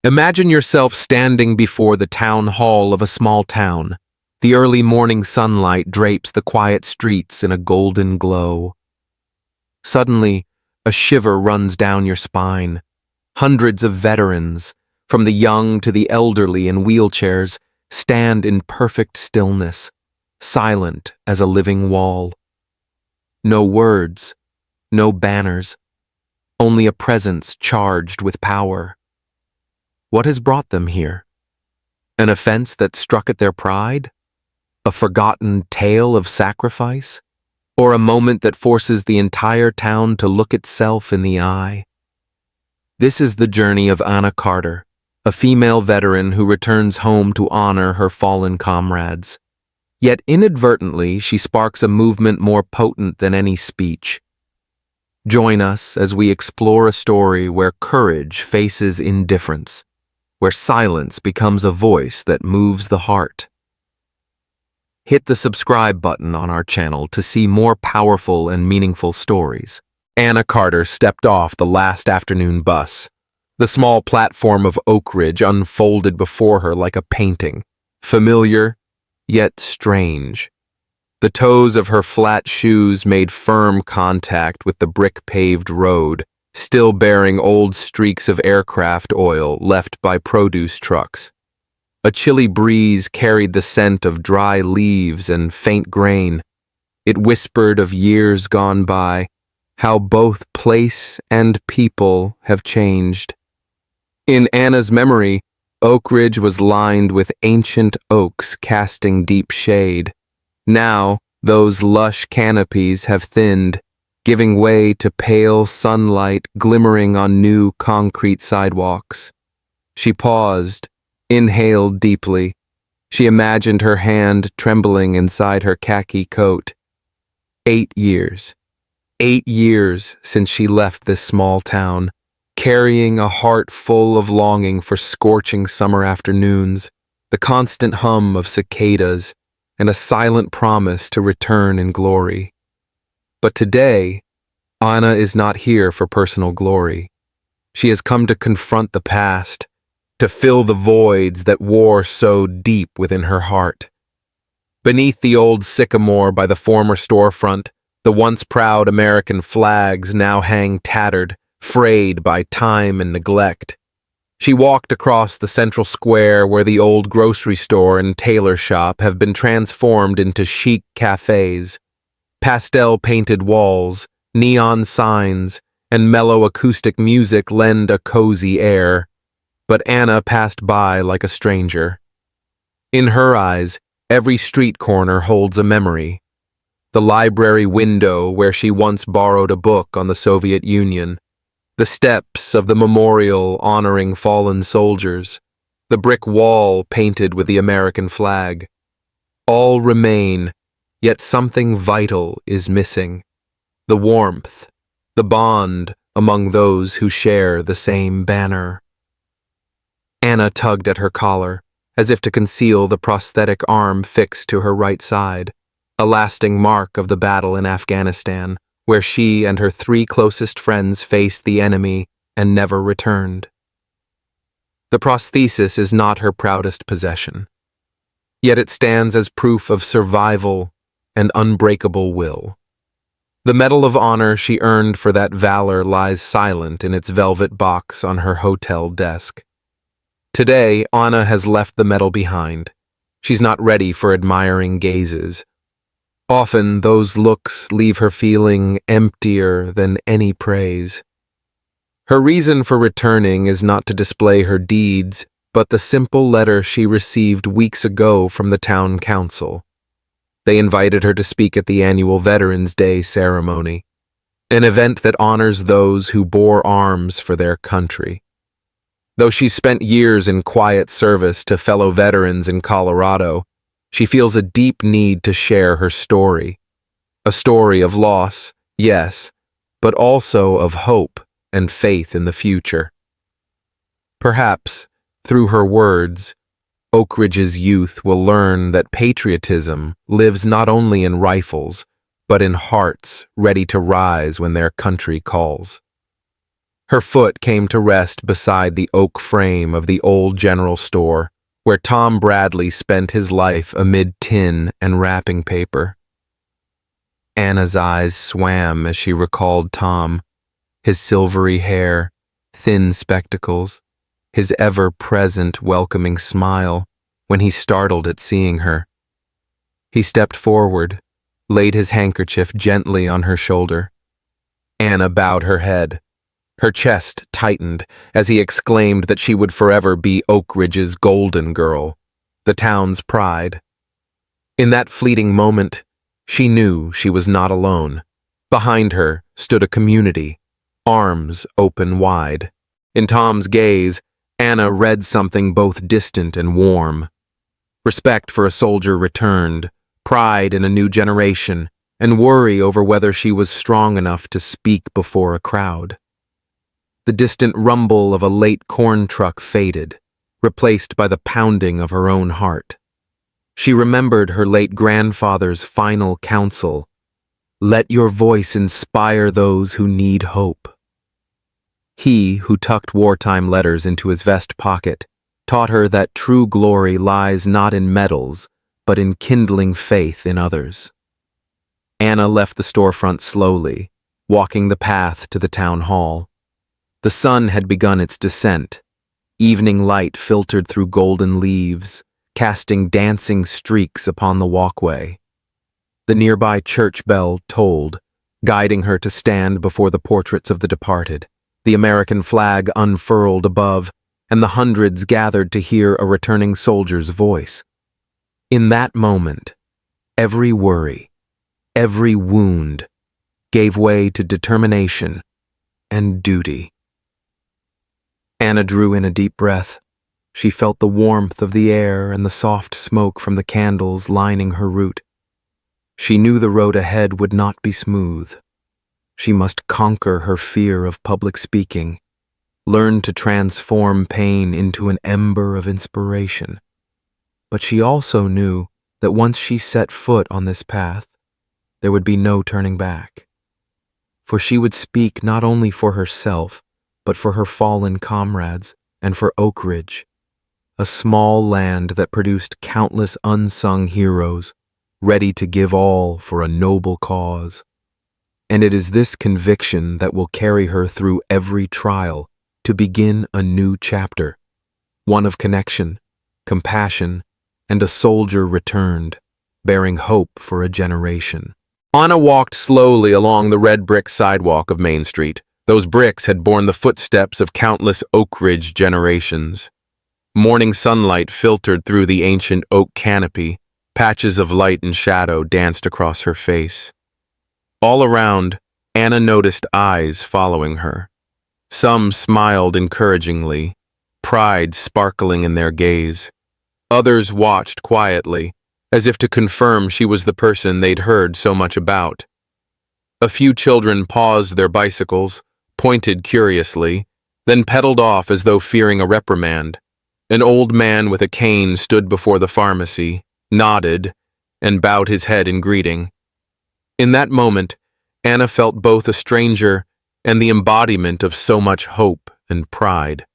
Imagine yourself standing before the town hall of a small town. The early morning sunlight drapes the quiet streets in a golden glow. Suddenly, a shiver runs down your spine. Hundreds of veterans, from the young to the elderly in wheelchairs, stand in perfect stillness, silent as a living wall. No words, no banners, only a presence charged with power. What has brought them here? An offense that struck at their pride? A forgotten tale of sacrifice? Or a moment that forces the entire town to look itself in the eye? This is the journey of Anna Carter, a female veteran who returns home to honor her fallen comrades. Yet inadvertently, she sparks a movement more potent than any speech. Join us as we explore a story where courage faces indifference, where silence becomes a voice that moves the heart. Hit the subscribe button on our channel to see more powerful and meaningful stories. Anna Carter stepped off the last afternoon bus. The small platform of Oak Ridge unfolded before her like a painting, familiar, yet strange. The toes of her flat shoes made firm contact with the brick-paved road, still bearing old streaks of aircraft oil left by produce trucks. A chilly breeze carried the scent of dry leaves and faint grain. It whispered of years gone by, how both place and people have changed. In Anna's memory, Oak Ridge was lined with ancient oaks casting deep shade. Now, those lush canopies have thinned, giving way to pale sunlight glimmering on new concrete sidewalks. She paused, inhaled deeply. She imagined her hand trembling inside her khaki coat. 8 years. 8 years since she left this small town, carrying a heart full of longing for scorching summer afternoons, the constant hum of cicadas, and a silent promise to return in glory. But today, Anna is not here for personal glory. She has come to confront the past, to fill the voids that war so deep within her heart. Beneath the old sycamore by the former storefront, the once proud American flags now hang tattered, frayed by time and neglect. She walked across the central square where the old grocery store and tailor shop have been transformed into chic cafes. Pastel-painted walls, neon signs, and mellow acoustic music lend a cozy air. But Anna passed by like a stranger. In her eyes, every street corner holds a memory. The library window where she once borrowed a book on the Soviet Union, the steps of the memorial honoring fallen soldiers, the brick wall painted with the American flag. All remain, yet something vital is missing. The warmth, the bond among those who share the same banner. Anna tugged at her collar, as if to conceal the prosthetic arm fixed to her right side, a lasting mark of the battle in Afghanistan, where she and her 3 closest friends faced the enemy and never returned. The prosthesis is not her proudest possession, yet it stands as proof of survival and unbreakable will. The Medal of Honor she earned for that valor lies silent in its velvet box on her hotel desk. Today, Anna has left the medal behind. She's not ready for admiring gazes. Often, those looks leave her feeling emptier than any praise. Her reason for returning is not to display her deeds, but the simple letter she received weeks ago from the town council. They invited her to speak at the annual Veterans Day ceremony, an event that honors those who bore arms for their country. Though she's spent years in quiet service to fellow veterans in Colorado, she feels a deep need to share her story. A story of loss, yes, but also of hope and faith in the future. Perhaps, through her words, Oak Ridge's youth will learn that patriotism lives not only in rifles, but in hearts ready to rise when their country calls. Her foot came to rest beside the oak frame of the old general store, where Tom Bradley spent his life amid tin and wrapping paper. Anna's eyes swam as she recalled Tom, his silvery hair, thin spectacles, his ever-present welcoming smile when he startled at seeing her. He stepped forward, laid his handkerchief gently on her shoulder. Anna bowed her head. Her chest tightened as he exclaimed that she would forever be Oak Ridge's golden girl, the town's pride. In that fleeting moment, she knew she was not alone. Behind her stood a community, arms open wide. In Tom's gaze, Anna read something both distant and warm. Respect for a soldier returned, pride in a new generation, and worry over whether she was strong enough to speak before a crowd. The distant rumble of a late corn truck faded, replaced by the pounding of her own heart. She remembered her late grandfather's final counsel, "Let your voice inspire those who need hope." He, who tucked wartime letters into his vest pocket, taught her that true glory lies not in medals, but in kindling faith in others. Anna left the storefront slowly, walking the path to the town hall. The sun had begun its descent. Evening light filtered through golden leaves, casting dancing streaks upon the walkway. The nearby church bell tolled, guiding her to stand before the portraits of the departed. The American flag unfurled above, and the hundreds gathered to hear a returning soldier's voice. In that moment, every worry, every wound, gave way to determination and duty. Anna drew in a deep breath. She felt the warmth of the air and the soft smoke from the candles lining her route. She knew the road ahead would not be smooth. She must conquer her fear of public speaking, learn to transform pain into an ember of inspiration. But she also knew that once she set foot on this path, there would be no turning back. For she would speak not only for herself, but for her fallen comrades and for Oak Ridge, a small land that produced countless unsung heroes, ready to give all for a noble cause. And it is this conviction that will carry her through every trial to begin a new chapter, one of connection, compassion, and a soldier returned, bearing hope for a generation. Anna walked slowly along the red brick sidewalk of Main Street. Those bricks had borne the footsteps of countless Oak Ridge generations. Morning sunlight filtered through the ancient oak canopy. Patches of light and shadow danced across her face. All around, Anna noticed eyes following her. Some smiled encouragingly, pride sparkling in their gaze. Others watched quietly, as if to confirm she was the person they'd heard so much about. A few children paused their bicycles, pointed curiously, then pedaled off as though fearing a reprimand. An old man with a cane stood before the pharmacy, nodded, and bowed his head in greeting. In that moment, Anna felt both a stranger and the embodiment of so much hope and pride.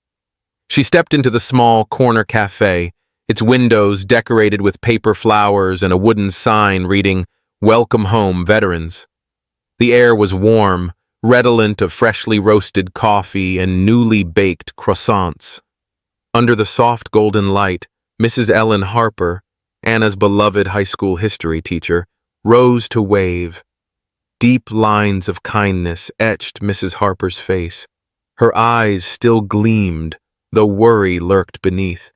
She stepped into the small corner cafe, its windows decorated with paper flowers and a wooden sign reading, "Welcome Home, Veterans." The air was warm, redolent of freshly roasted coffee and newly baked croissants. Under the soft golden light, Mrs. Ellen Harper, Anna's beloved high school history teacher, rose to wave. Deep lines of kindness etched Mrs. Harper's face. Her eyes still gleamed, though worry lurked beneath.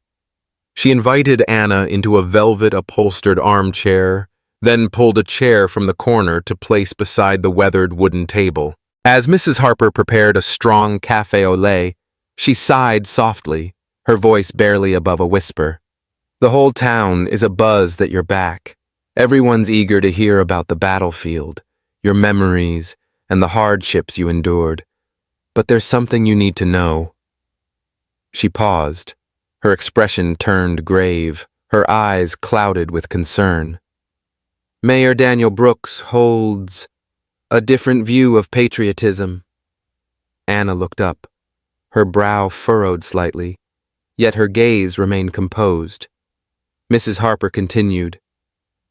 She invited Anna into a velvet-upholstered armchair, then pulled a chair from the corner to place beside the weathered wooden table. As Mrs. Harper prepared a strong café au lait, she sighed softly, her voice barely above a whisper. "The whole town is abuzz that you're back. Everyone's eager to hear about the battlefield, your memories, and the hardships you endured. But there's something you need to know." She paused. Her expression turned grave, her eyes clouded with concern. "Mayor Daniel Brooks holds a different view of patriotism." Anna looked up, her brow furrowed slightly, yet her gaze remained composed. Mrs. Harper continued,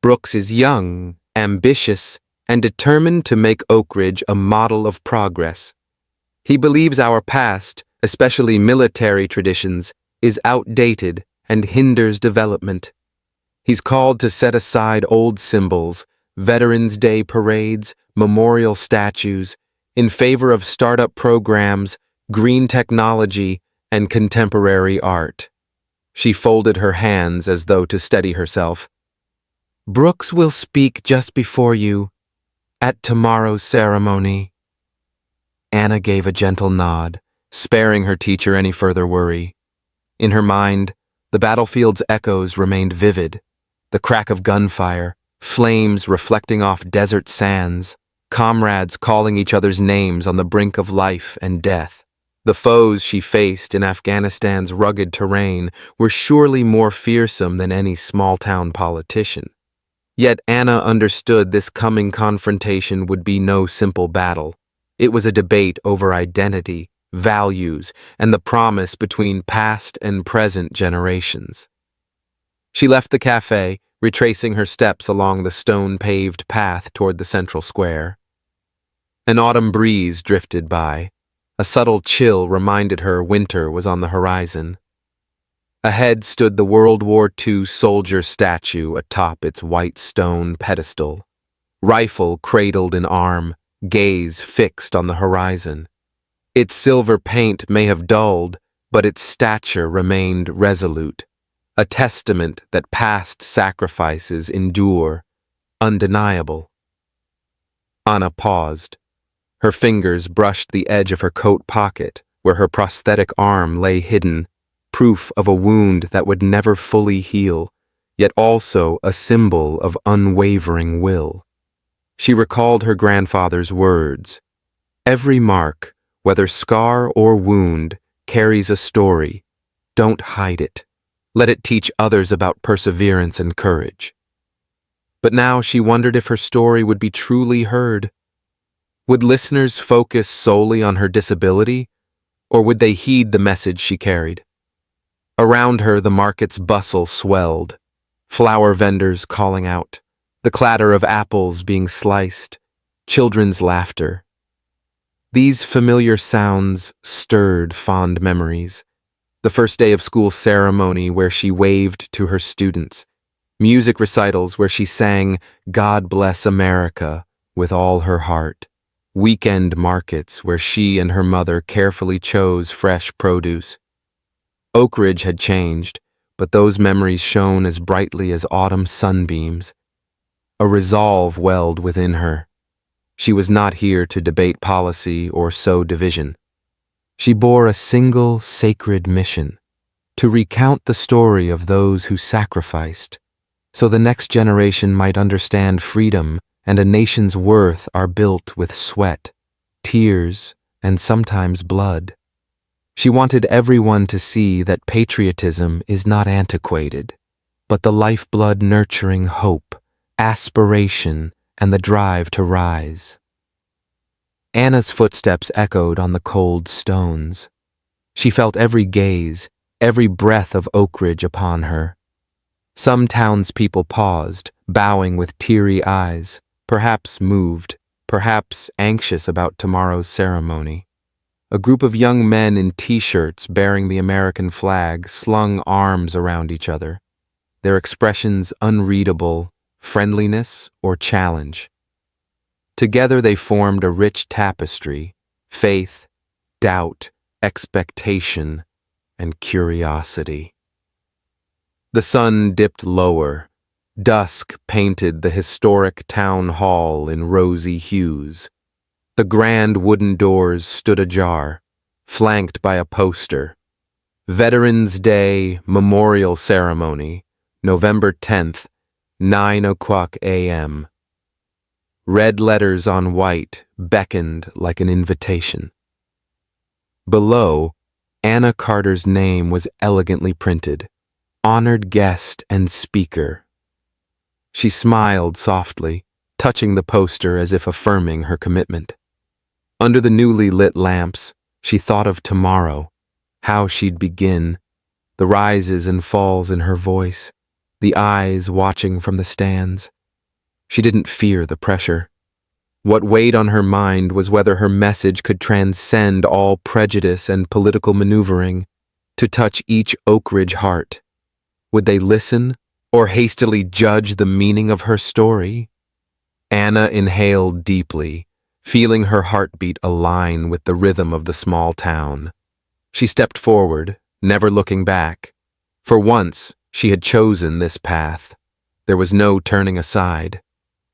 Brooks is young, ambitious, and determined to make Oak Ridge a model of progress. He believes our past, especially military traditions, is outdated and hinders development. He's called to set aside old symbols, Veterans Day parades, memorial statues, in favor of startup programs, green technology, and contemporary art. She folded her hands as though to steady herself. Brooks will speak just before you, at tomorrow's ceremony. Anna gave a gentle nod, sparing her teacher any further worry. In her mind, the battlefield's echoes remained vivid. The crack of gunfire, flames reflecting off desert sands, comrades calling each other's names on the brink of life and death. The foes she faced in Afghanistan's rugged terrain were surely more fearsome than any small-town politician. Yet Anna understood this coming confrontation would be no simple battle. It was a debate over identity, values, and the promise between past and present generations. She left the cafe, retracing her steps along the stone-paved path toward the central square. An autumn breeze drifted by. A subtle chill reminded her winter was on the horizon. Ahead stood the World War II soldier statue atop its white stone pedestal, rifle cradled in arm, gaze fixed on the horizon. Its silver paint may have dulled, but its stature remained resolute, a testament that past sacrifices endure, undeniable. Anna paused. Her fingers brushed the edge of her coat pocket, where her prosthetic arm lay hidden, proof of a wound that would never fully heal, yet also a symbol of unwavering will. She recalled her grandfather's words. Every mark, whether scar or wound, carries a story. Don't hide it. Let it teach others about perseverance and courage. But now she wondered if her story would be truly heard. Would listeners focus solely on her disability, or would they heed the message she carried? Around her, the market's bustle swelled, flower vendors calling out, the clatter of apples being sliced, children's laughter. These familiar sounds stirred fond memories. The first day of school ceremony where she waved to her students, music recitals where she sang God Bless America with all her heart, weekend markets where she and her mother carefully chose fresh produce. Oak Ridge had changed, but those memories shone as brightly as autumn sunbeams. A resolve welled within her. She was not here to debate policy or sow division. She bore a single sacred mission, to recount the story of those who sacrificed, so the next generation might understand freedom and a nation's worth are built with sweat, tears, and sometimes blood. She wanted everyone to see that patriotism is not antiquated, but the lifeblood nurturing hope, aspiration, and the drive to rise. Anna's footsteps echoed on the cold stones. She felt every gaze, every breath of Oak Ridge upon her. Some townspeople paused, bowing with teary eyes, perhaps moved, perhaps anxious about tomorrow's ceremony. A group of young men in T-shirts bearing the American flag slung arms around each other, their expressions unreadable, friendliness or challenge. Together they formed a rich tapestry, faith, doubt, expectation, and curiosity. The sun dipped lower. Dusk painted the historic town hall in rosy hues. The grand wooden doors stood ajar, flanked by a poster. Veterans Day Memorial Ceremony, November 10th, 9:00 a.m. Red letters on white beckoned like an invitation. Below, Anna Carter's name was elegantly printed, honored guest and speaker. She smiled softly, touching the poster as if affirming her commitment. Under the newly lit lamps, She thought of tomorrow, how she'd begin, the rises and falls in her voice, the eyes watching from the stands. She didn't fear the pressure. What weighed on her mind was whether her message could transcend all prejudice and political maneuvering, to touch each Oak Ridge heart. Would they listen or hastily judge the meaning of her story? Anna inhaled deeply, feeling her heartbeat align with the rhythm of the small town. She stepped forward, never looking back. For once, she had chosen this path. There was no turning aside.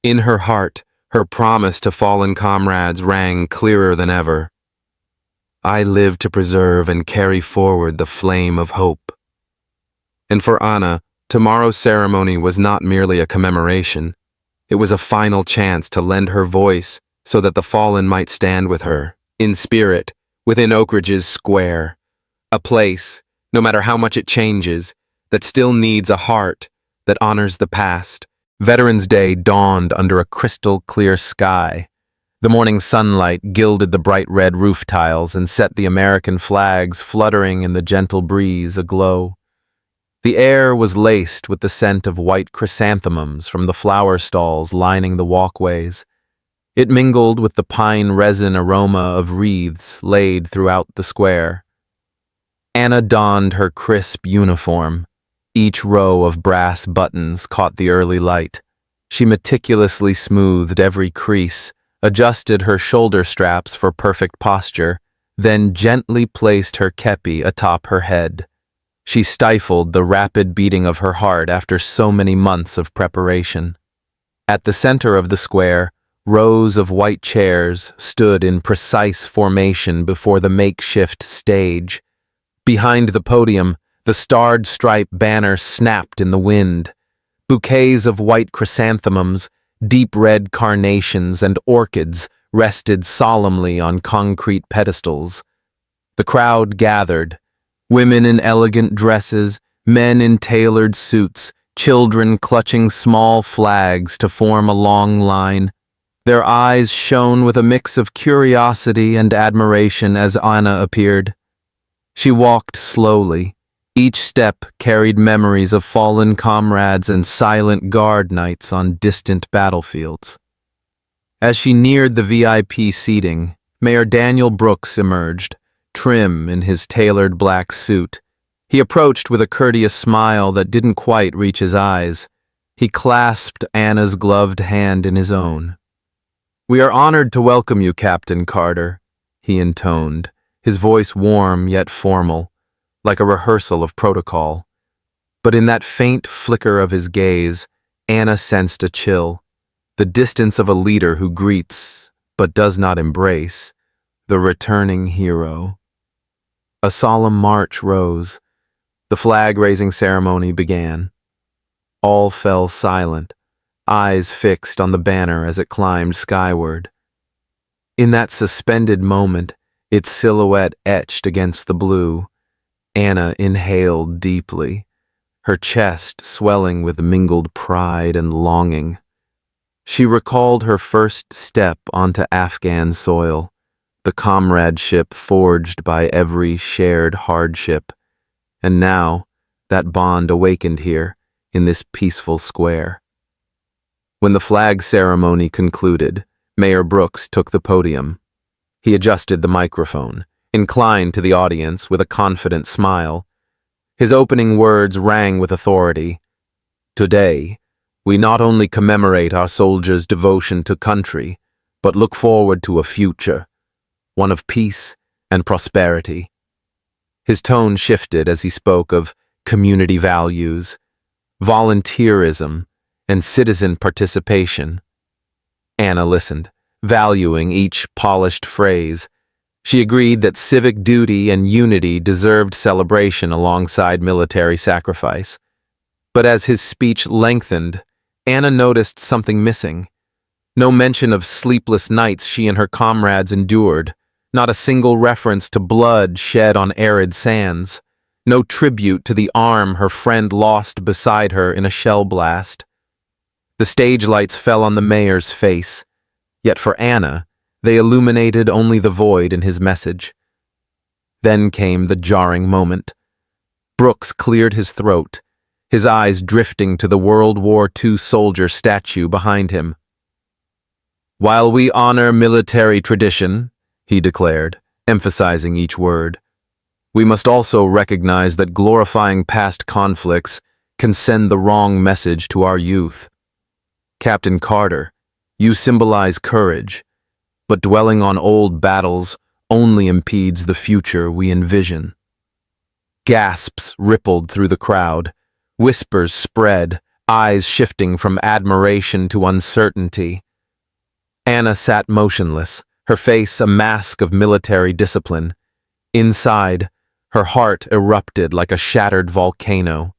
In her heart, her promise to fallen comrades rang clearer than ever. I live to preserve and carry forward the flame of hope. And for Anna, tomorrow's ceremony was not merely a commemoration. It was a final chance to lend her voice so that the fallen might stand with her, in spirit, within Oak Ridge's square. A place, no matter how much it changes, that still needs a heart that honors the past. Veterans Day dawned under a crystal-clear sky. The morning sunlight gilded the bright red roof tiles and set the American flags fluttering in the gentle breeze aglow. The air was laced with the scent of white chrysanthemums from the flower stalls lining the walkways. It mingled with the pine resin aroma of wreaths laid throughout the square. Anna donned her crisp uniform. Each row of brass buttons caught the early light. She meticulously smoothed every crease, adjusted her shoulder straps for perfect posture, then gently placed her kepi atop her head. She stifled the rapid beating of her heart after so many months of preparation. At the center of the square, rows of white chairs stood in precise formation before the makeshift stage. Behind the podium, the starred stripe banner snapped in the wind. Bouquets of white chrysanthemums, deep red carnations, and orchids rested solemnly on concrete pedestals. The crowd gathered. Women in elegant dresses, men in tailored suits, children clutching small flags to form a long line. Their eyes shone with a mix of curiosity and admiration as Anna appeared. She walked slowly. Each step carried memories of fallen comrades and silent guard nights on distant battlefields. As she neared the VIP seating, Mayor Daniel Brooks emerged, trim in his tailored black suit. He approached with a courteous smile that didn't quite reach his eyes. He clasped Anna's gloved hand in his own. "We are honored to welcome you, Captain Carter," he intoned, his voice warm yet formal, like a rehearsal of protocol. But in that faint flicker of his gaze, Anna sensed a chill, the distance of a leader who greets but does not embrace, the returning hero. A solemn march rose. The flag-raising ceremony began. All fell silent, eyes fixed on the banner as it climbed skyward. In that suspended moment, its silhouette etched against the blue, Anna inhaled deeply, her chest swelling with mingled pride and longing. She recalled her first step onto Afghan soil, the comradeship forged by every shared hardship, and now that bond awakened here in this peaceful square. When the flag ceremony concluded, Mayor Brooks took the podium. He adjusted the microphone, inclined to the audience with a confident smile. His opening words rang with authority. "Today, we not only commemorate our soldiers' devotion to country, but look forward to a future, one of peace and prosperity." His tone shifted as he spoke of community values, volunteerism, and citizen participation. Anna listened, valuing each polished phrase. She agreed that civic duty and unity deserved celebration alongside military sacrifice. But as his speech lengthened, Anna noticed something missing. No mention of sleepless nights she and her comrades endured, not a single reference to blood shed on arid sands, no tribute to the arm her friend lost beside her in a shell blast. The stage lights fell on the mayor's face, yet for Anna, they illuminated only the void in his message. Then came the jarring moment. Brooks cleared his throat, his eyes drifting to the World War II soldier statue behind him. "While we honor military tradition," he declared, emphasizing each word, "we must also recognize that glorifying past conflicts can send the wrong message to our youth. Captain Carter, you symbolize courage, but dwelling on old battles only impedes the future we envision." Gasps rippled through the crowd. Whispers spread, eyes shifting from admiration to uncertainty. Anna sat motionless, her face a mask of military discipline. Inside, her heart erupted like a shattered volcano.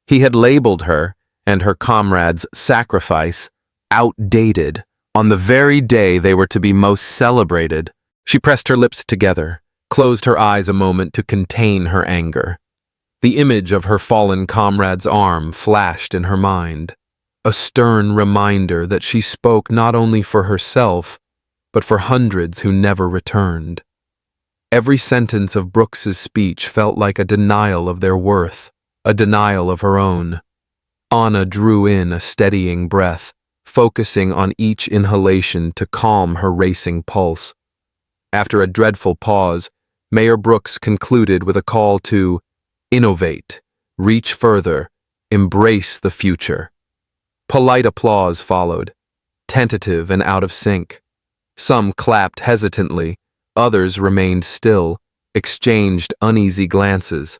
He had labeled her and her comrades' sacrifice outdated on the very day they were to be most celebrated. She pressed her lips together, closed her eyes a moment to contain her anger. The image of her fallen comrade's arm flashed in her mind, a stern reminder that she spoke not only for herself, but for hundreds who never returned. Every sentence of Brooks's speech felt like a denial of their worth, a denial of her own. Anna drew in a steadying breath, focusing on each inhalation to calm her racing pulse. After a dreadful pause, Mayor Brooks concluded with a call to innovate, reach further, embrace the future. Polite applause followed, tentative and out of sync. Some clapped hesitantly, others remained still, exchanged uneasy glances.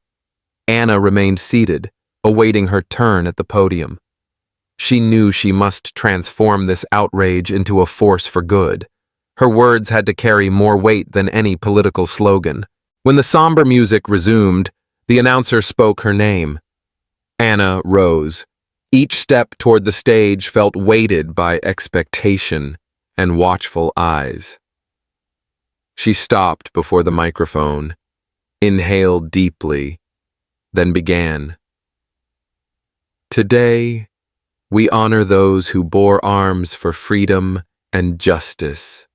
Anna remained seated, awaiting her turn at the podium. She knew she must transform this outrage into a force for good. Her words had to carry more weight than any political slogan. When the somber music resumed, the announcer spoke her name. Anna rose. Each step toward the stage felt weighted by expectation and watchful eyes. She stopped before the microphone, inhaled deeply, then began. "Today, we honor those who bore arms for freedom and justice."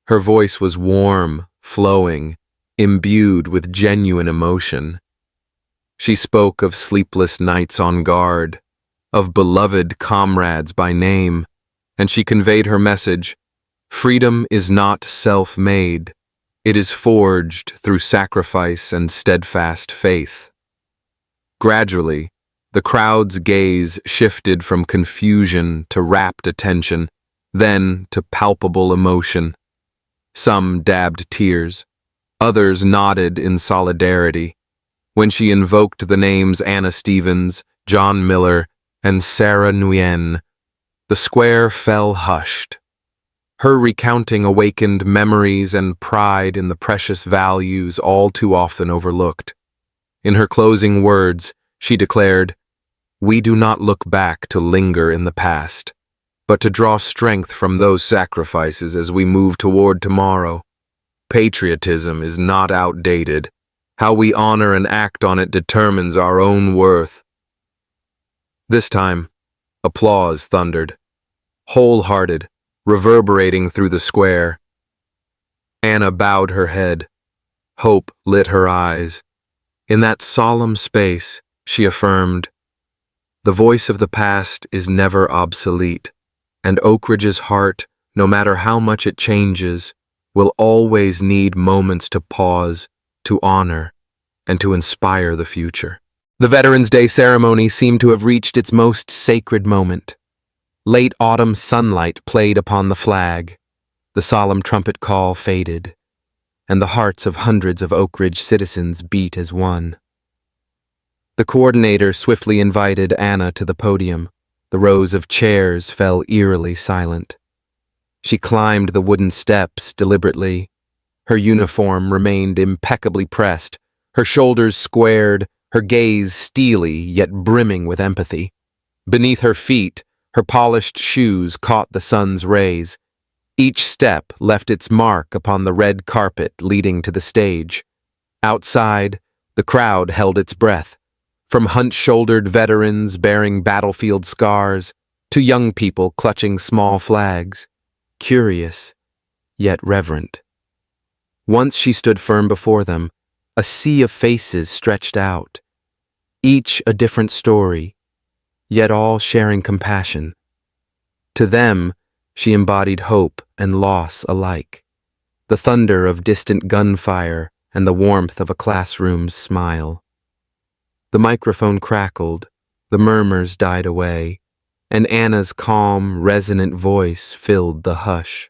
Her voice was warm, flowing, imbued with genuine emotion. She spoke of sleepless nights on guard, of beloved comrades by name, and she conveyed her message: freedom is not self-made. It is forged through sacrifice and steadfast faith. Gradually, the crowd's gaze shifted from confusion to rapt attention, then to palpable emotion. Some dabbed tears, others nodded in solidarity. When she invoked the names Anna Stevens, John Miller, and Sarah Nguyen, the square fell hushed. Her recounting awakened memories and pride in the precious values all too often overlooked. In her closing words, she declared, "We do not look back to linger in the past, but to draw strength from those sacrifices as we move toward tomorrow. Patriotism is not outdated. How we honor and act on it determines our own worth." This time, applause thundered, wholehearted, reverberating through the square. Anna bowed her head. Hope lit her eyes. In that solemn space, she affirmed, "The voice of the past is never obsolete, and Oak Ridge's heart, no matter how much it changes, will always need moments to pause, to honor, and to inspire the future." The Veterans Day ceremony seemed to have reached its most sacred moment. Late autumn sunlight played upon the flag. The solemn trumpet call faded, and the hearts of hundreds of Oak Ridge citizens beat as one. The coordinator swiftly invited Anna to the podium. The rows of chairs fell eerily silent. She climbed the wooden steps deliberately. Her uniform remained impeccably pressed, her shoulders squared, her gaze steely yet brimming with empathy. Beneath her feet, her polished shoes caught the sun's rays. Each step left its mark upon the red carpet leading to the stage. Outside, the crowd held its breath, from hunch-shouldered veterans bearing battlefield scars to young people clutching small flags, curious yet reverent. Once she stood firm before them, a sea of faces stretched out, each a different story, yet all sharing compassion. To them, she embodied hope and loss alike, the thunder of distant gunfire and the warmth of a classroom's smile. The microphone crackled, the murmurs died away, and Anna's calm, resonant voice filled the hush.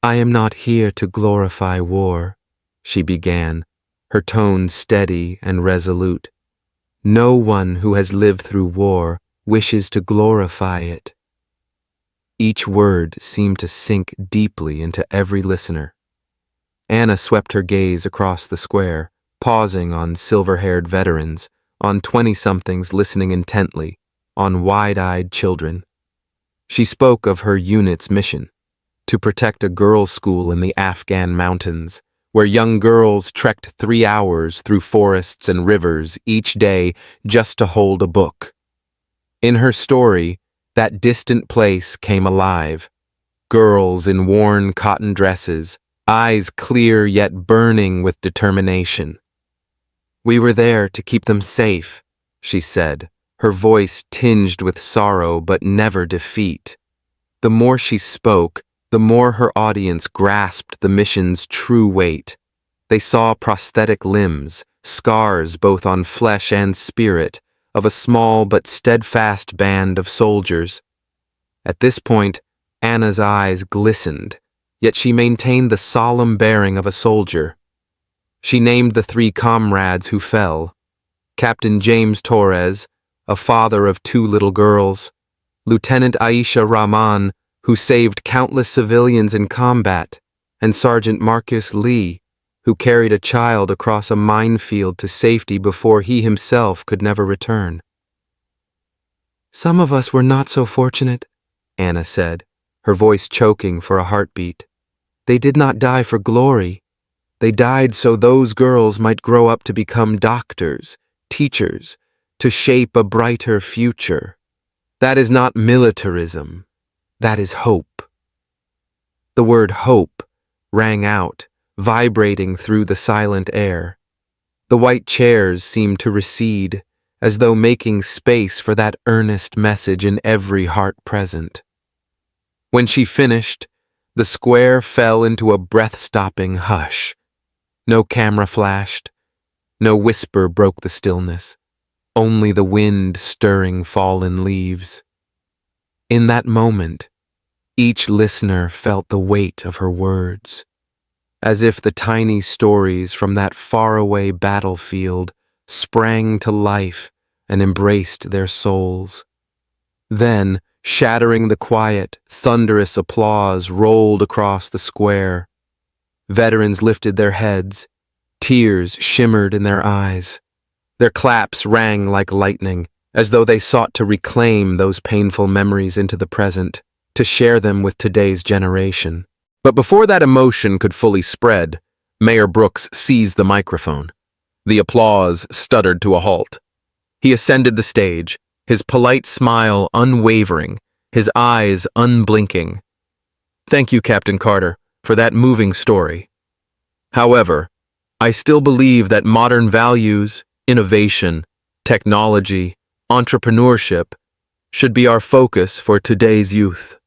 "I am not here to glorify war," she began, her tone steady and resolute. "No one who has lived through war wishes to glorify it." Each word seemed to sink deeply into every listener. Anna swept her gaze across the square, pausing on silver-haired veterans, on 20-somethings listening intently, on wide-eyed children. She spoke of her unit's mission, to protect a girls' school in the Afghan mountains, where young girls trekked 3 hours through forests and rivers each day just to hold a book. In her story, that distant place came alive. Girls in worn cotton dresses, eyes clear yet burning with determination. "We were there to keep them safe," she said, her voice tinged with sorrow but never defeat. The more she spoke, the more her audience grasped the mission's true weight. They saw prosthetic limbs, scars both on flesh and spirit, of a small but steadfast band of soldiers. At this point, Anna's eyes glistened, yet she maintained the solemn bearing of a soldier. She named the 3 comrades who fell: Captain James Torres, a father of 2 little girls; Lieutenant Aisha Rahman, who saved countless civilians in combat; and Sergeant Marcus Lee, who carried a child across a minefield to safety before he himself could never return. "Some of us were not so fortunate," Anna said, her voice choking for a heartbeat. "They did not die for glory. They died so those girls might grow up to become doctors, teachers, to shape a brighter future. That is not militarism. That is hope." The word hope rang out, vibrating through the silent air. The white chairs seemed to recede, as though making space for that earnest message in every heart present. When she finished, the square fell into a breath-stopping hush. No camera flashed, no whisper broke the stillness, only the wind stirring fallen leaves. In that moment, each listener felt the weight of her words, as if the tiny stories from that faraway battlefield sprang to life and embraced their souls. Then, shattering the quiet, thunderous applause rolled across the square. Veterans lifted their heads, tears shimmered in their eyes. Their claps rang like lightning, as though they sought to reclaim those painful memories into the present, to share them with today's generation. But before that emotion could fully spread, Mayor Brooks seized the microphone. The applause stuttered to a halt. He ascended the stage, his polite smile unwavering, his eyes unblinking. "Thank you, Captain Carter, for that moving story. However, I still believe that modern values, innovation, technology, entrepreneurship should be our focus for today's youth."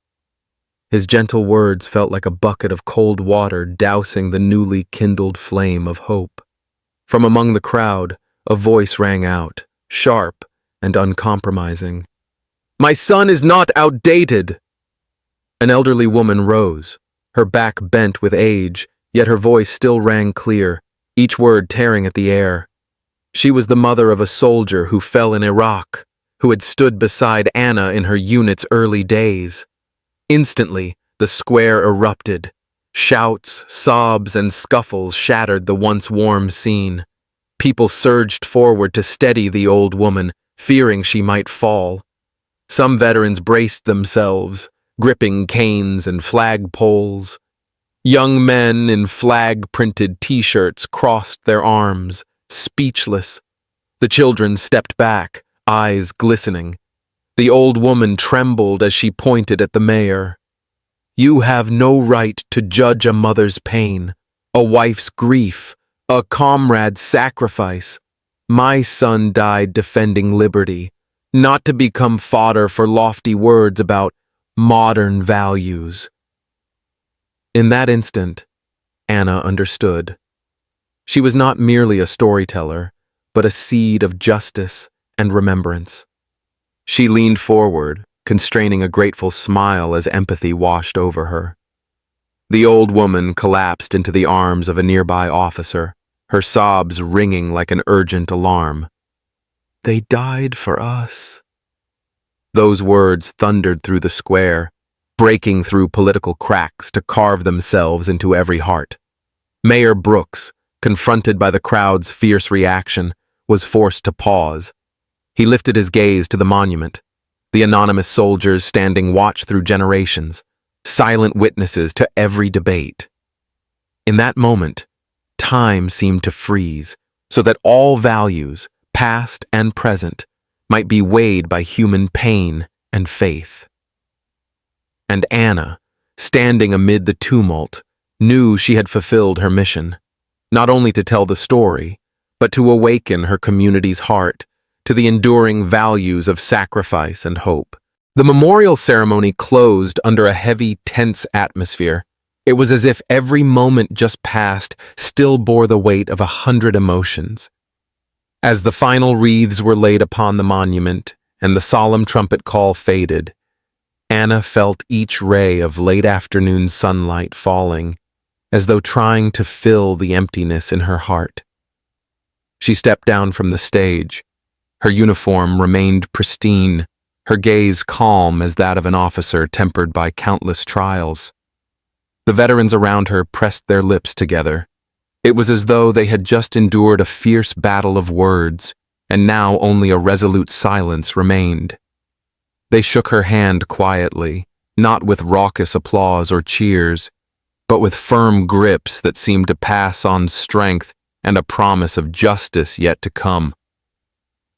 His gentle words felt like a bucket of cold water dousing the newly kindled flame of hope. From among the crowd, a voice rang out, sharp and uncompromising. "My son is not outdated!" An elderly woman rose, her back bent with age, yet her voice still rang clear, each word tearing at the air. She was the mother of a soldier who fell in Iraq, who had stood beside Anna in her unit's early days. Instantly, the square erupted. Shouts, sobs, and scuffles shattered the once warm scene. People surged forward to steady the old woman, fearing she might fall. Some veterans braced themselves, gripping canes and flagpoles. Young men in flag-printed t-shirts crossed their arms, speechless. The children stepped back, eyes glistening. The old woman trembled as she pointed at the mayor. "You have no right to judge a mother's pain. A wife's grief, a comrade's sacrifice. My son died defending liberty, not to become fodder for lofty words about modern values. In that instant, Anna understood. She was not merely a storyteller, but a seed of justice and remembrance. She leaned forward, constraining a grateful smile as empathy washed over her. The old woman collapsed into the arms of a nearby officer, her sobs ringing like an urgent alarm. "They died for us." Those words thundered through the square, breaking through political cracks to carve themselves into every heart. Mayor Brooks, confronted by the crowd's fierce reaction, was forced to pause. He lifted his gaze to the monument, the anonymous soldiers standing watch through generations, silent witnesses to every debate. In that moment, time seemed to freeze, so that all values, past and present, might be weighed by human pain and faith. And Anna, standing amid the tumult, knew she had fulfilled her mission, not only to tell the story, but to awaken her community's heart to the enduring values of sacrifice and hope. The memorial ceremony closed under a heavy, tense atmosphere. It was as if every moment just past still bore the weight of 100 emotions. As the final wreaths were laid upon the monument and the solemn trumpet call faded, Anna felt each ray of late afternoon sunlight falling, as though trying to fill the emptiness in her heart. She stepped down from the stage. Her uniform remained pristine, her gaze calm as that of an officer tempered by countless trials. The veterans around her pressed their lips together. It was as though they had just endured a fierce battle of words, and now only a resolute silence remained. They shook her hand quietly, not with raucous applause or cheers, but with firm grips that seemed to pass on strength and a promise of justice yet to come.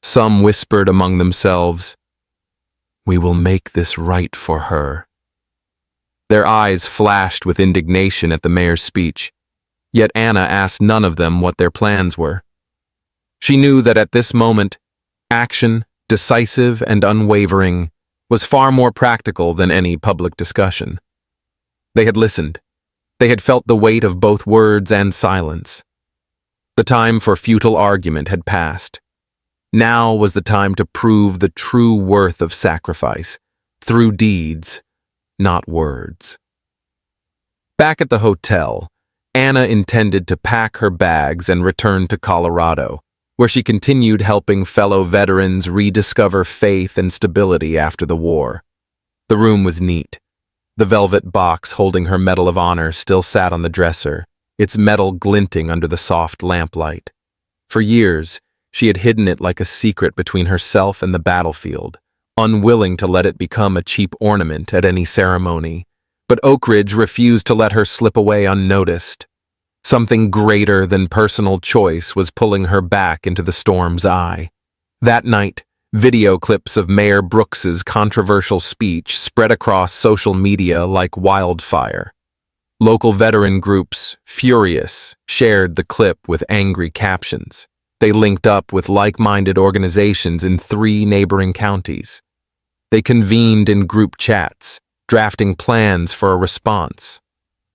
Some whispered among themselves, "We will make this right for her." Their eyes flashed with indignation at the mayor's speech, yet Anna asked none of them what their plans were. She knew that at this moment, action, decisive and unwavering, was far more practical than any public discussion. They had listened. They had felt the weight of both words and silence. The time for futile argument had passed. Now was the time to prove the true worth of sacrifice, through deeds, not words. Back at the hotel, Anna intended to pack her bags and return to Colorado, where she continued helping fellow veterans rediscover faith and stability after the war. The room was neat. The velvet box holding her Medal of Honor still sat on the dresser, its metal glinting under the soft lamplight. For years, she had hidden it like a secret between herself and the battlefield, unwilling to let it become a cheap ornament at any ceremony. But Oak Ridge refused to let her slip away unnoticed. Something greater than personal choice was pulling her back into the storm's eye. That night, video clips of Mayor Brooks's controversial speech spread across social media like wildfire. Local veteran groups, furious, shared the clip with angry captions. They linked up with like-minded organizations in 3 neighboring counties. They convened in group chats, drafting plans for a response.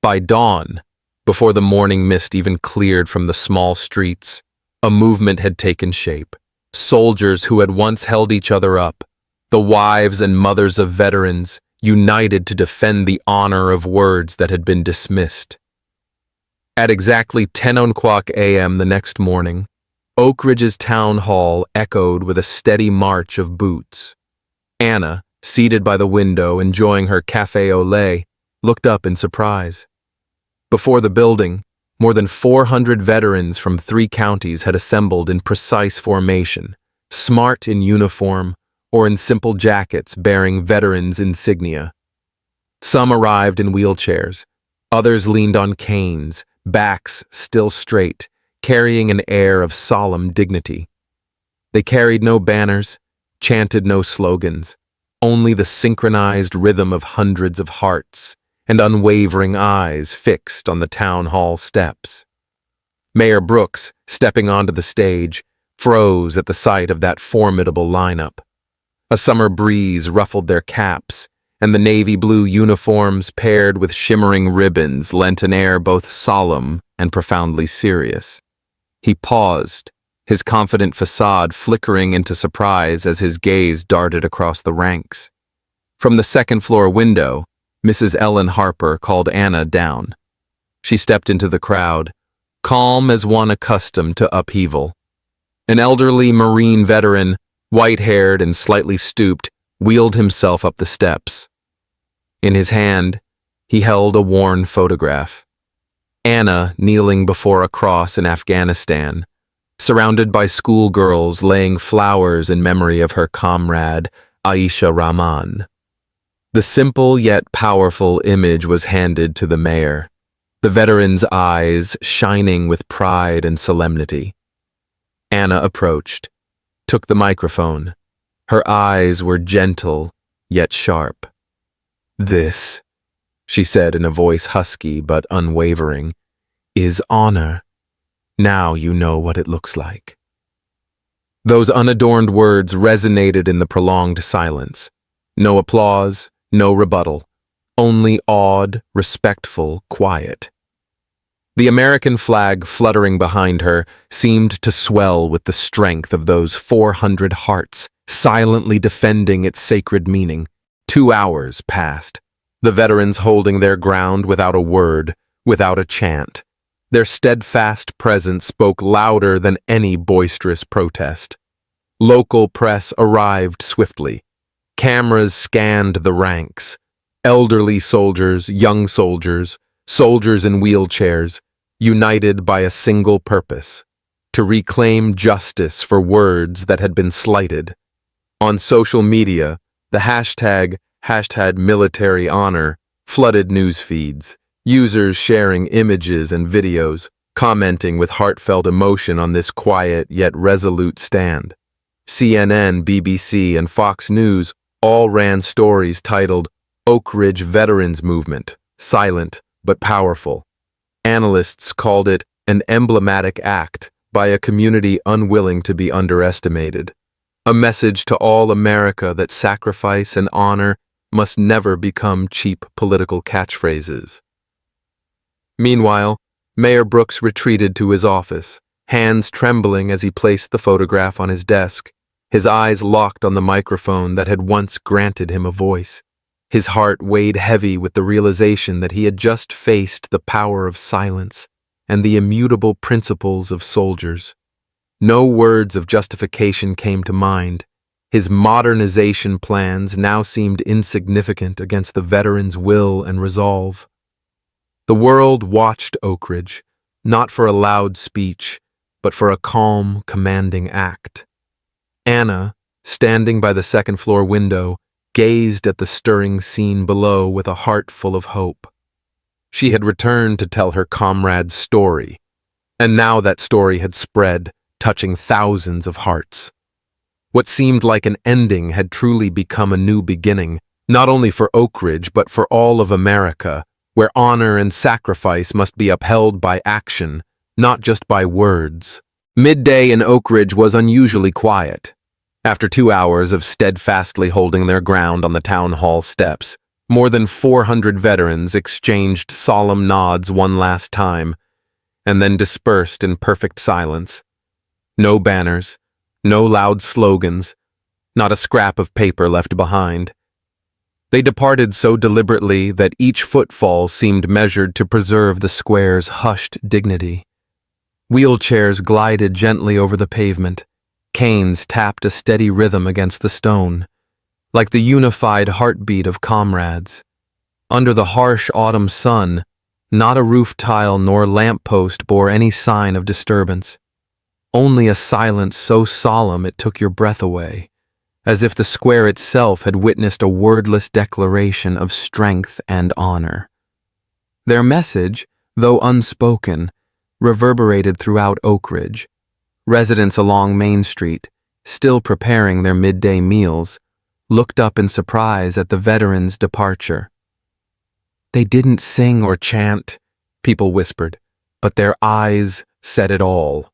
By dawn, before the morning mist even cleared from the small streets, a movement had taken shape. Soldiers who had once held each other up, the wives and mothers of veterans, united to defend the honor of words that had been dismissed. At exactly 10:00 a.m. the next morning, Oak Ridge's town hall echoed with a steady march of boots. Anna, seated by the window enjoying her café au lait, looked up in surprise. Before the building, more than 400 veterans from 3 counties had assembled in precise formation, smart in uniform or in simple jackets bearing veterans' insignia. Some arrived in wheelchairs, others leaned on canes, backs still straight, carrying an air of solemn dignity. They carried no banners, chanted no slogans, only the synchronized rhythm of hundreds of hearts, and unwavering eyes fixed on the town hall steps. Mayor Brooks, stepping onto the stage, froze at the sight of that formidable lineup. A summer breeze ruffled their caps, and the navy blue uniforms paired with shimmering ribbons lent an air both solemn and profoundly serious. He paused, his confident facade flickering into surprise as his gaze darted across the ranks. From the second-floor window, Mrs. Ellen Harper called Anna down. She stepped into the crowd, calm as one accustomed to upheaval. An elderly Marine veteran, white-haired and slightly stooped, wheeled himself up the steps. In his hand, he held a worn photograph. Anna kneeling before a cross in Afghanistan, surrounded by schoolgirls laying flowers in memory of her comrade, Aisha Rahman. The simple yet powerful image was handed to the mayor, the veteran's eyes shining with pride and solemnity. Anna approached, took the microphone. Her eyes were gentle, yet sharp. "This," she said in a voice husky but unwavering, "is honor. Now you know what it looks like." Those unadorned words resonated in the prolonged silence. No applause, no rebuttal, only awed, respectful quiet. The American flag fluttering behind her seemed to swell with the strength of those 400 hearts, silently defending its sacred meaning. 2 hours passed, the veterans holding their ground without a word, without a chant. Their steadfast presence spoke louder than any boisterous protest. Local press arrived swiftly. Cameras scanned the ranks. Elderly soldiers, young soldiers, soldiers in wheelchairs, united by a single purpose: to reclaim justice for words that had been slighted. On social media, the hashtag military honor flooded news feeds, users sharing images and videos, commenting with heartfelt emotion on this quiet yet resolute stand. CNN, BBC, and Fox News all ran stories titled "Oak Ridge Veterans Movement, Silent but Powerful." Analysts called it an emblematic act by a community unwilling to be underestimated. A message to all America that sacrifice and honor must never become cheap political catchphrases. Meanwhile, Mayor Brooks retreated to his office, hands trembling as he placed the photograph on his desk, his eyes locked on the microphone that had once granted him a voice. His heart weighed heavy with the realization that he had just faced the power of silence and the immutable principles of soldiers. No words of justification came to mind. His modernization plans now seemed insignificant against the veterans' will and resolve. The world watched Oak Ridge, not for a loud speech, but for a calm, commanding act. Anna, standing by the second-floor window, gazed at the stirring scene below with a heart full of hope. She had returned to tell her comrade's story, and now that story had spread, touching thousands of hearts. What seemed like an ending had truly become a new beginning, not only for Oak Ridge but for all of America, where honor and sacrifice must be upheld by action, not just by words. Midday in Oak Ridge was unusually quiet. After 2 hours of steadfastly holding their ground on the town hall steps, more than 400 veterans exchanged solemn nods one last time, and then dispersed in perfect silence. No banners, no loud slogans, not a scrap of paper left behind. They departed so deliberately that each footfall seemed measured to preserve the square's hushed dignity. Wheelchairs glided gently over the pavement. Canes tapped a steady rhythm against the stone, like the unified heartbeat of comrades. Under the harsh autumn sun, not a roof tile nor lamppost bore any sign of disturbance. Only a silence so solemn it took your breath away, as if the square itself had witnessed a wordless declaration of strength and honor. Their message, though unspoken, reverberated throughout Oak Ridge. Residents along Main Street, still preparing their midday meals, looked up in surprise at the veterans' departure. They didn't sing or chant, people whispered, but their eyes said it all.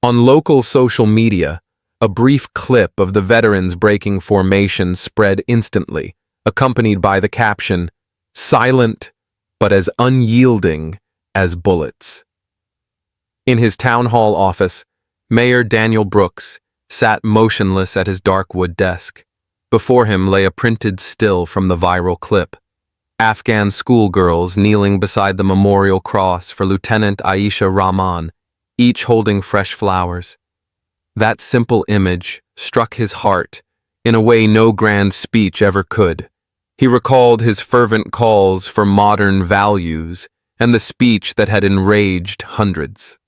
On local social media, a brief clip of the veterans breaking formation spread instantly, accompanied by the caption, "Silent, but as unyielding as bullets." In his town hall office, Mayor Daniel Brooks sat motionless at his dark wood desk. Before him lay a printed still from the viral clip. Afghan schoolgirls kneeling beside the memorial cross for Lieutenant Aisha Rahman, each holding fresh flowers. That simple image struck his heart in a way no grand speech ever could. He recalled his fervent calls for modern values and the speech that had enraged hundreds.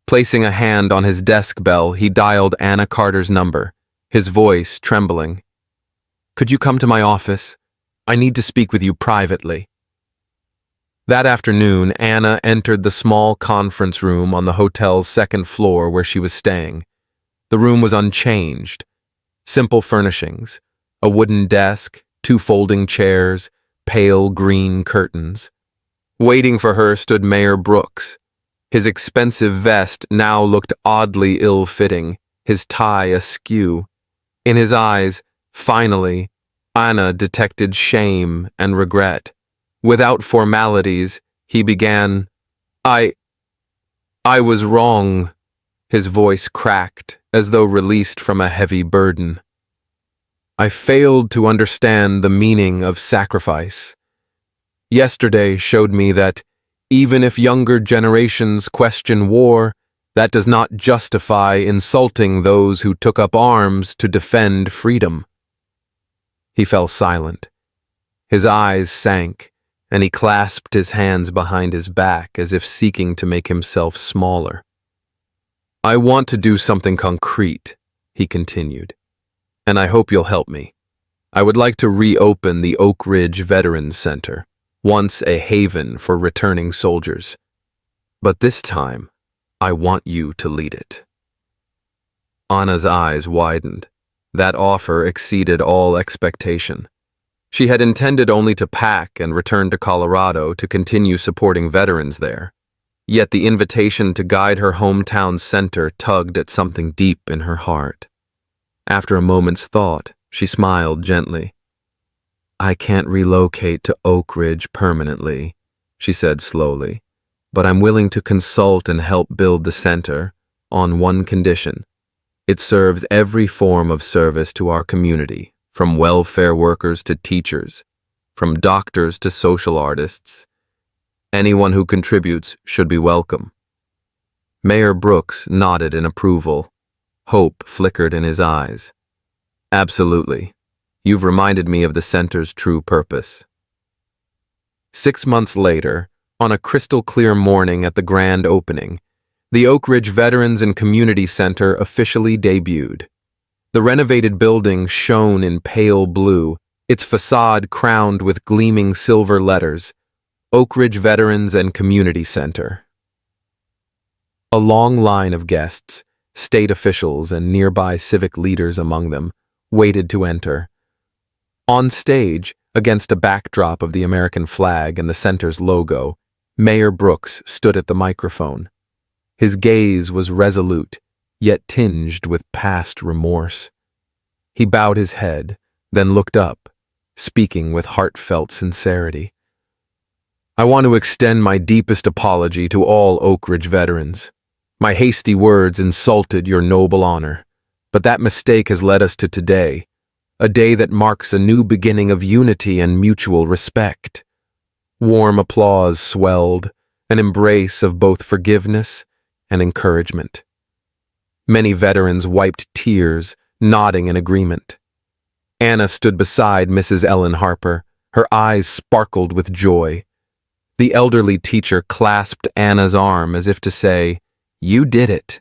Placing a hand on his desk bell, he dialed Anna Carter's number, his voice trembling. "Could you come to my office? I need to speak with you privately." That afternoon, Anna entered the small conference room on the hotel's second floor where she was staying. The room was unchanged. Simple furnishings, a wooden desk, 2 folding chairs, pale green curtains. Waiting for her stood Mayor Brooks. His expensive vest now looked oddly ill-fitting, his tie askew. In his eyes, finally, Anna detected shame and regret. Without formalities, he began, I was wrong." His voice cracked, as though released from a heavy burden. "I failed to understand the meaning of sacrifice. Yesterday showed me that even if younger generations question war, that does not justify insulting those who took up arms to defend freedom." He fell silent. His eyes sank, and he clasped his hands behind his back as if seeking to make himself smaller. "I want to do something concrete," he continued, "and I hope you'll help me. I would like to reopen the Oak Ridge Veterans Center, once a haven for returning soldiers. But this time, I want you to lead it." Anna's eyes widened. That offer exceeded all expectation. She had intended only to pack and return to Colorado to continue supporting veterans there. Yet the invitation to guide her hometown center tugged at something deep in her heart. After a moment's thought, she smiled gently. "I can't relocate to Oak Ridge permanently," she said slowly, "but I'm willing to consult and help build the center on one condition. It serves every form of service to our community, from welfare workers to teachers, from doctors to social artists. Anyone who contributes should be welcome." Mayor Brooks nodded in approval. Hope flickered in his eyes. "Absolutely. You've reminded me of the center's true purpose." 6 months later, on a crystal-clear morning at the grand opening, the Oak Ridge Veterans and Community Center officially debuted. The renovated building shone in pale blue, its facade crowned with gleaming silver letters, Oak Ridge Veterans and Community Center. A long line of guests, state officials and nearby civic leaders among them, waited to enter. On stage, against a backdrop of the American flag and the center's logo, Mayor Brooks stood at the microphone. His gaze was resolute, yet tinged with past remorse. He bowed his head, then looked up, speaking with heartfelt sincerity. "I want to extend my deepest apology to all Oak Ridge veterans. My hasty words insulted your noble honor, but that mistake has led us to today, a day that marks a new beginning of unity and mutual respect." Warm applause swelled, an embrace of both forgiveness and encouragement. Many veterans wiped tears, nodding in agreement. Anna stood beside Mrs. Ellen Harper. Her eyes sparkled with joy. The elderly teacher clasped Anna's arm as if to say, "You did it."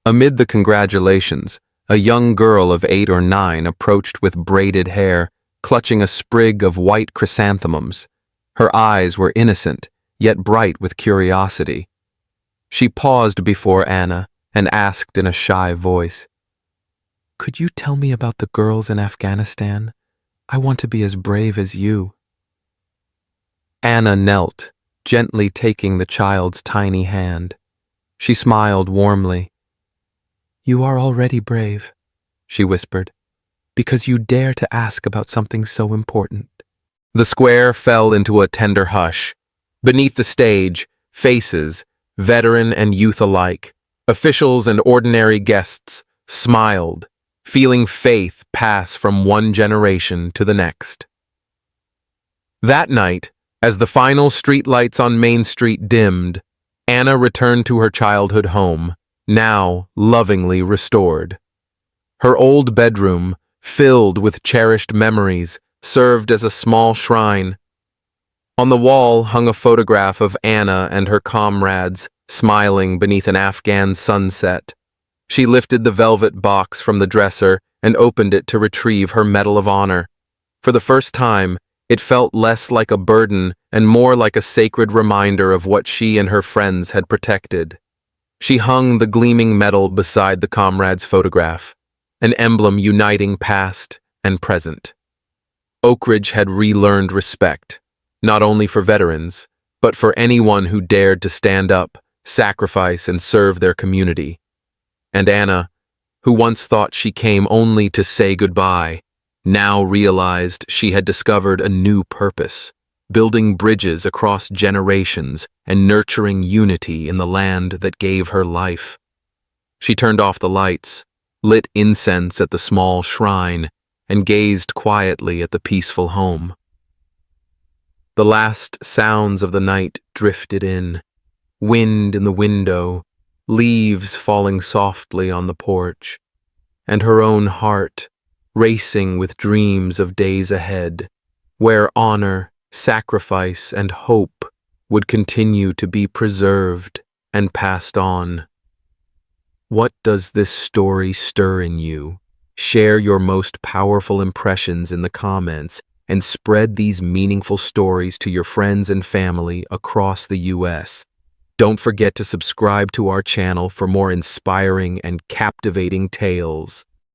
Amid the congratulations, a young girl of 8 or 9 approached with braided hair, clutching a sprig of white chrysanthemums. Her eyes were innocent, yet bright with curiosity. She paused before Anna and asked in a shy voice, "Could you tell me about the girls in Afghanistan? I want to be as brave as you." Anna knelt, gently taking the child's tiny hand. She smiled warmly. "You are already brave," she whispered, "because you dare to ask about something so important." The square fell into a tender hush. Beneath the stage, faces, veteran and youth alike, officials and ordinary guests, smiled, feeling faith pass from one generation to the next. That night, as the final streetlights on Main Street dimmed, Anna returned to her childhood home, now lovingly restored. Her old bedroom, filled with cherished memories, served as a small shrine. On the wall hung a photograph of Anna and her comrades, smiling beneath an Afghan sunset. She lifted the velvet box from the dresser and opened it to retrieve her Medal of Honor. For the first time, it felt less like a burden and more like a sacred reminder of what she and her friends had protected. She hung the gleaming medal beside the comrade's photograph, an emblem uniting past and present. Oak Ridge had relearned respect, not only for veterans, but for anyone who dared to stand up, sacrifice, and serve their community. And Anna, who once thought she came only to say goodbye, now realized she had discovered a new purpose, building bridges across generations and nurturing unity in the land that gave her life. She turned off the lights, lit incense at the small shrine, and gazed quietly at the peaceful home. The last sounds of the night drifted in, wind in the window, leaves falling softly on the porch, and her own heart racing with dreams of days ahead, where honor, sacrifice, and hope would continue to be preserved and passed on. What does this story stir in you? Share your most powerful impressions in the comments and spread these meaningful stories to your friends and family across the U.S. Don't forget to subscribe to our channel for more inspiring and captivating tales.